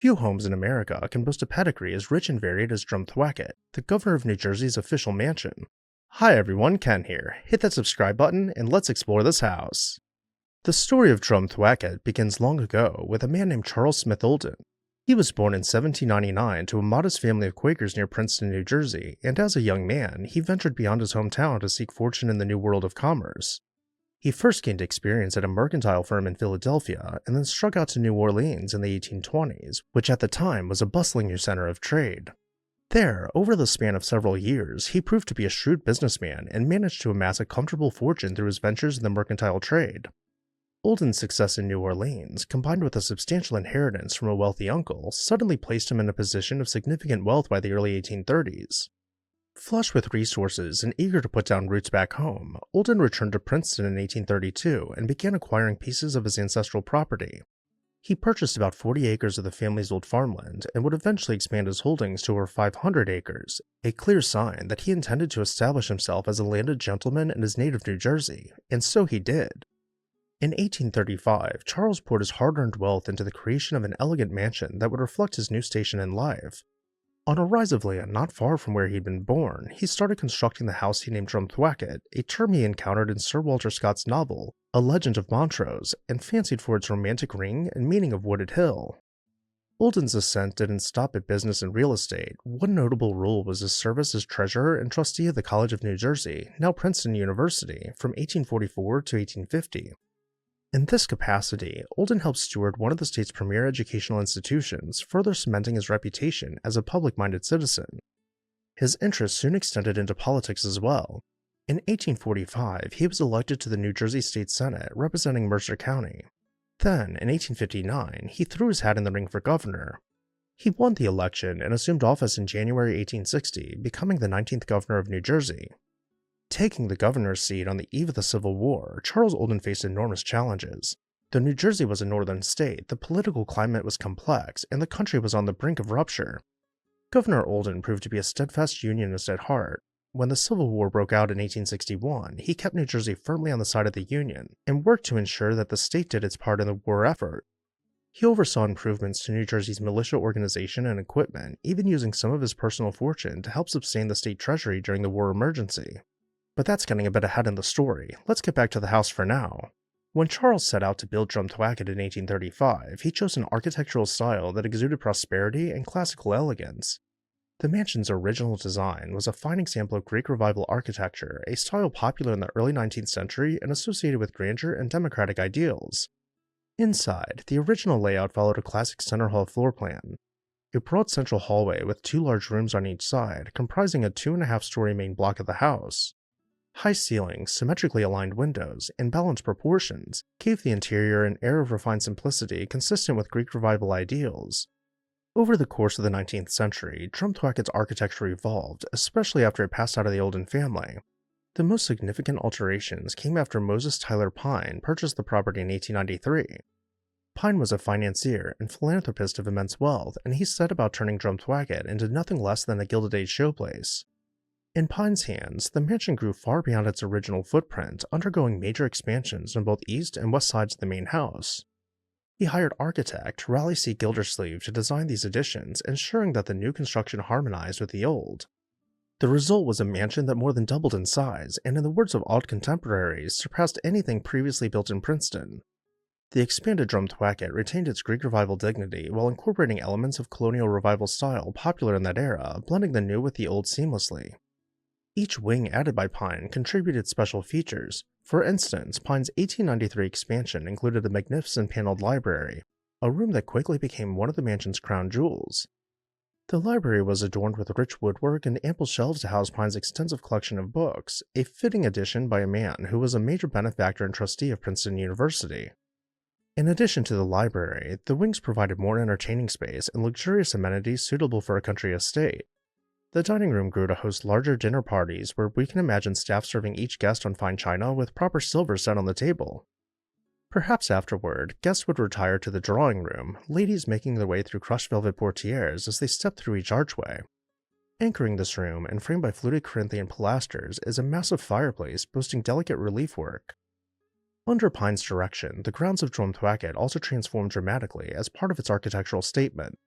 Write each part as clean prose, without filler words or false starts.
Few homes in America can boast a pedigree as rich and varied as Drumthwacket, the governor of New Jersey's official mansion. Hi everyone, Ken here. Hit that subscribe button and let's explore this house. The story of Drumthwacket begins long ago with a man named Charles Smith Olden. He was born in 1799 to a modest family of Quakers near Princeton, New Jersey, and as a young man, he ventured beyond his hometown to seek fortune in the new world of commerce. He first gained experience at a mercantile firm in Philadelphia and then struck out to New Orleans in the 1820s, which at the time was a bustling new center of trade. There, over the span of several years, he proved to be a shrewd businessman and managed to amass a comfortable fortune through his ventures in the mercantile trade. Olden's success in New Orleans, combined with a substantial inheritance from a wealthy uncle, suddenly placed him in a position of significant wealth by the early 1830s. Flush with resources and eager to put down roots back home, Olden returned to Princeton in 1832 and began acquiring pieces of his ancestral property. He purchased about 40 acres of the family's old farmland and would eventually expand his holdings to over 500 acres, a clear sign that he intended to establish himself as a landed gentleman in his native New Jersey, and so he did. In 1835, Charles poured his hard-earned wealth into the creation of an elegant mansion that would reflect his new station in life. On a rise of land not far from where he'd been born, he started constructing the house he named Drumthwacket, a term he encountered in Sir Walter Scott's novel, A Legend of Montrose, and fancied for its romantic ring and meaning of wooded hill. Olden's ascent didn't stop at business and real estate. One notable role was his service as treasurer and trustee of the College of New Jersey, now Princeton University, from 1844 to 1850. In this capacity, Olden helped steward one of the state's premier educational institutions, further cementing his reputation as a public-minded citizen. His interests soon extended into politics as well. In 1845, he was elected to the New Jersey State Senate, representing Mercer County. Then, in 1859, he threw his hat in the ring for governor. He won the election and assumed office in January 1860, becoming the 19th governor of New Jersey. Taking the governor's seat on the eve of the Civil War, Charles Olden faced enormous challenges. Though New Jersey was a northern state, the political climate was complex, and the country was on the brink of rupture. Governor Olden proved to be a steadfast Unionist at heart. When the Civil War broke out in 1861, he kept New Jersey firmly on the side of the Union, and worked to ensure that the state did its part in the war effort. He oversaw improvements to New Jersey's militia organization and equipment, even using some of his personal fortune to help sustain the state treasury during the war emergency. But that's getting a bit ahead in the story. Let's get back to the house for now. When Charles set out to build Drumthwacket in 1835, he chose an architectural style that exuded prosperity and classical elegance. The mansion's original design was a fine example of Greek Revival architecture, a style popular in the early 19th century and associated with grandeur and democratic ideals. Inside, the original layout followed a classic center hall floor plan. A broad central hallway with 2 large rooms on each side, comprising a 2.5-story main block of the house. High ceilings, symmetrically aligned windows, and balanced proportions gave the interior an air of refined simplicity consistent with Greek Revival ideals. Over the course of the 19th century, Drumthwacket's architecture evolved, especially after it passed out of the Olden family. The most significant alterations came after Moses Tyler Pyne purchased the property in 1893. Pyne was a financier and philanthropist of immense wealth, and he set about turning Drumthwacket into nothing less than a Gilded Age showplace. In Pyne's hands, the mansion grew far beyond its original footprint, undergoing major expansions on both east and west sides of the main house. He hired architect Raleigh C. Gildersleeve to design these additions, ensuring that the new construction harmonized with the old. The result was a mansion that more than doubled in size, and in the words of odd contemporaries, surpassed anything previously built in Princeton. The expanded Drumthwacket retained its Greek Revival dignity while incorporating elements of colonial revival style popular in that era, blending the new with the old seamlessly. Each wing added by Pyne contributed special features. For instance, Pyne's 1893 expansion included a magnificent paneled library, a room that quickly became one of the mansion's crown jewels. The library was adorned with rich woodwork and ample shelves to house Pyne's extensive collection of books, a fitting addition by a man who was a major benefactor and trustee of Princeton University. In addition to the library, the wings provided more entertaining space and luxurious amenities suitable for a country estate. The dining room grew to host larger dinner parties where we can imagine staff serving each guest on fine china with proper silver set on the table. Perhaps afterward, guests would retire to the drawing room, ladies making their way through crushed velvet portieres as they stepped through each archway. Anchoring this room and framed by fluted Corinthian pilasters is a massive fireplace boasting delicate relief work. Under Pyne's direction, the grounds of Drumthwacket also transformed dramatically as part of its architectural statement.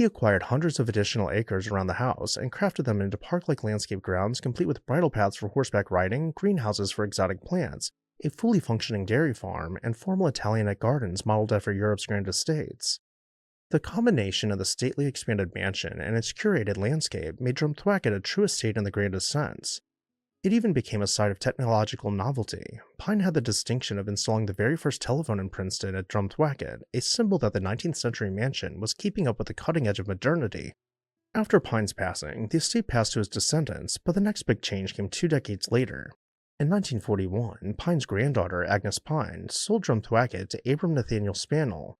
He acquired hundreds of additional acres around the house and crafted them into park-like landscape grounds complete with bridle paths for horseback riding, greenhouses for exotic plants, a fully functioning dairy farm, and formal Italianate gardens modeled after Europe's grand estates. The combination of the stately expanded mansion and its curated landscape made Drumthwacket a true estate in the grandest sense. It even became a site of technological novelty. Pyne had the distinction of installing the very first telephone in Princeton at Drumthwacket, a symbol that the 19th century mansion was keeping up with the cutting edge of modernity. After Pyne's passing, the estate passed to his descendants, but the next big change came 2 decades later. In 1941, Pyne's granddaughter, Agnes Pyne, sold Drumthwacket to Abram Nathaniel Spannell.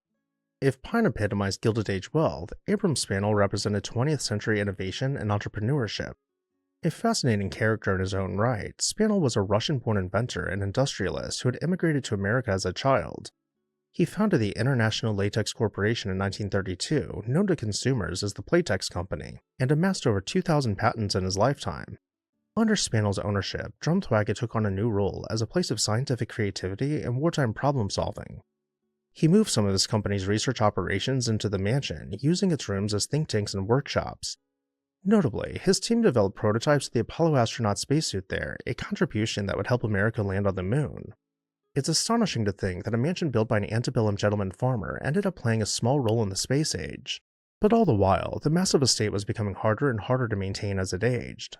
If Pyne epitomized Gilded Age wealth, Abram Spannell represented 20th century innovation and entrepreneurship. A fascinating character in his own right, Spannell was a Russian-born inventor and industrialist who had immigrated to America as a child. He founded the International Latex Corporation in 1932, known to consumers as the Playtex Company, and amassed over 2,000 patents in his lifetime. Under Spannell's ownership, Drumthwacket took on a new role as a place of scientific creativity and wartime problem-solving. He moved some of his company's research operations into the mansion, using its rooms as think tanks and workshops. Notably, his team developed prototypes of the Apollo astronaut spacesuit there, a contribution that would help America land on the moon. It's astonishing to think that a mansion built by an antebellum gentleman farmer ended up playing a small role in the space age. But all the while, the massive estate was becoming harder and harder to maintain as it aged.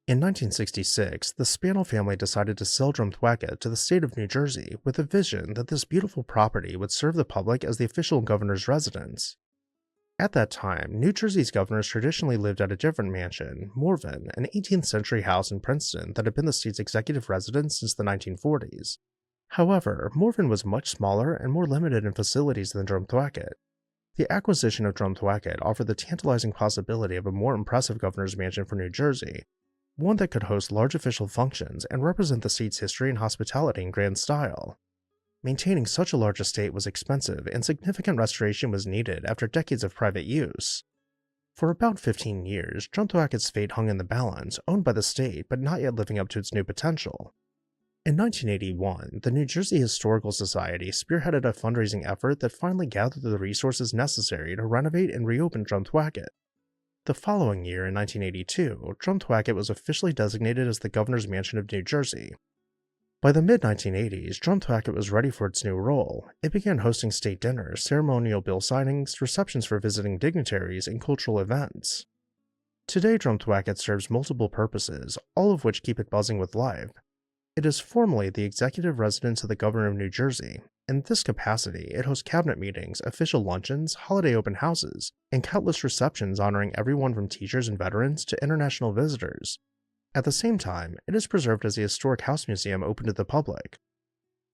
In 1966, the Spannell family decided to sell Drumthwacket to the state of New Jersey with a vision that this beautiful property would serve the public as the official governor's residence. At that time, New Jersey's governors traditionally lived at a different mansion, Morven, an 18th century house in Princeton that had been the state's executive residence since the 1940s. However, Morven was much smaller and more limited in facilities than Drumthwacket. The acquisition of Drumthwacket offered the tantalizing possibility of a more impressive governor's mansion for New Jersey, one that could host large official functions and represent the state's history and hospitality in grand style. Maintaining such a large estate was expensive, and significant restoration was needed after decades of private use. For about 15 years, Drumthwacket's fate hung in the balance, owned by the state but not yet living up to its new potential. In 1981, the New Jersey Historical Society spearheaded a fundraising effort that finally gathered the resources necessary to renovate and reopen Drumthwacket. The following year, in 1982, Drumthwacket was officially designated as the Governor's Mansion of New Jersey. By the mid-1980s, Drumthwacket was ready for its new role. It began hosting state dinners, ceremonial bill signings, receptions for visiting dignitaries, and cultural events. Today, Drumthwacket serves multiple purposes, all of which keep it buzzing with life. It is formally the executive residence of the Governor of New Jersey. In this capacity, it hosts cabinet meetings, official luncheons, holiday open houses, and countless receptions honoring everyone from teachers and veterans to international visitors. At the same time, it is preserved as a historic house museum open to the public.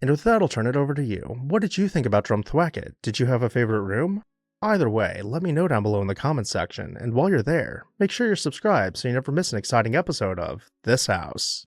And with that, I'll turn it over to you. What did you think about Drumthwacket? Did you have a favorite room? Either way, let me know down below in the comments section, and while you're there, make sure you're subscribed so you never miss an exciting episode of This House.